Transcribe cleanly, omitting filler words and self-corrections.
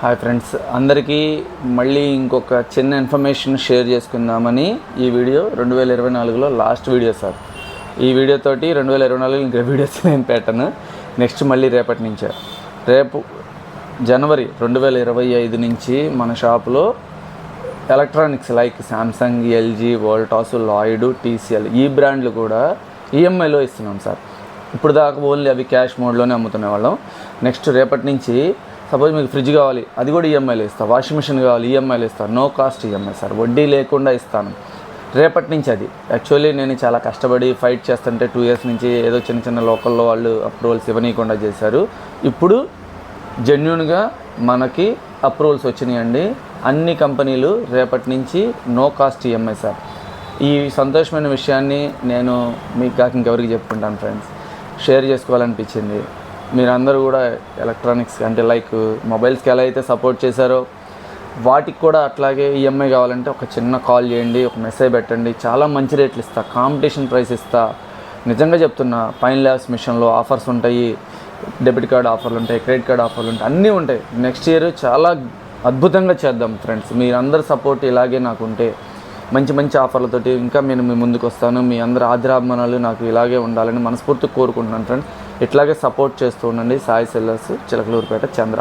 Hi friends, అందరికీ మళ్ళీ ఇంకొక చిన్న ఇన్ఫర్మేషన్ షేర్ చేసుకుందామని ఈ వీడియో 2024లో లాస్ట్ వీడియో సార్. ఈ వీడియోతోటి 2024 ఇంకా వీడియోస్ నేను పెట్టను. నెక్స్ట్ మళ్ళీ రేపటి నుంచే, రేపు జనవరి 2025 నుంచి మన షాపులో electronics like Samsung, LG, Voltas, Lloyd, TCL ఈ బ్రాండ్లు కూడా ఈఎంఐలో ఇస్తున్నాం సార్. ఇప్పుడు దాకా ఓన్లీ అవి క్యాష్ మోడ్లోనే అమ్ముతునే వాళ్ళం. నెక్స్ట్ రేపటి నుంచి సపోజ్ మీకు ఫ్రిడ్జ్ కావాలి, అది కూడా ఈఎంఐలో ఇస్తాను. వాషింగ్ మిషన్ కావాలి, ఈఎంఐలో ఇస్తాను. నో కాస్ట్ ఈఎంఐ సార్, వడ్డీ లేకుండా ఇస్తాను రేపటి నుంచి. అది యాక్చువల్లీ నేను చాలా కష్టపడి ఫైట్ చేస్తుంటే 2 years నుంచి ఏదో చిన్న చిన్న లోకల్లో వాళ్ళు అప్రూవల్స్ ఇవ్వనీయకుండా చేశారు. ఇప్పుడు జెన్యూన్గా మనకి అప్రూవల్స్ వచ్చినాయండి. అన్ని కంపెనీలు రేపటి నుంచి నో కాస్ట్ ఈఎంఐ సార్. ఈ సంతోషమైన విషయాన్ని నేను మీకు కాక ఇంకెవరికి చెప్పుకుంటాను ఫ్రెండ్స్, షేర్ చేసుకోవాలనిపించింది. మీరందరూ కూడా ఎలక్ట్రానిక్స్ అంటే లైక్ మొబైల్స్కి ఎలా అయితే సపోర్ట్ చేశారో వాటికి కూడా అట్లాగే ఈఎంఐ కావాలంటే ఒక చిన్న కాల్ చేయండి, ఒక మెసేజ్ పెట్టండి. చాలా మంచి రేట్లు ఇస్తా, కాంపిటీషన్ ప్రైస్ ఇస్తా. నిజంగా చెప్తున్నా, పైన్ ల్యాబ్స్ మిషన్లో ఆఫర్స్ ఉంటాయి, డెబిట్ కార్డ్ ఆఫర్లు ఉంటాయి, క్రెడిట్ కార్డ్ ఆఫర్లు ఉంటాయి, అన్నీ ఉంటాయి. నెక్స్ట్ ఇయర్ చాలా అద్భుతంగా చేద్దాం ఫ్రెండ్స్. మీరందరి సపోర్ట్ ఇలాగే నాకు ఉంటే మంచి మంచి ఆఫర్లతోటి ఇంకా నేను మీ ముందుకు వస్తాను. మీ అందరి ఆదరాభిమానాలు నాకు ఇలాగే ఉండాలని మనస్ఫూర్తిగా కోరుకుంటున్నాను ఫ్రెండ్స్. ఇట్లాగే సపోర్ట్ చేస్తూ ఉండండి. సాయి సెల్లర్స్, చిలకలూరుపేట, చంద్ర.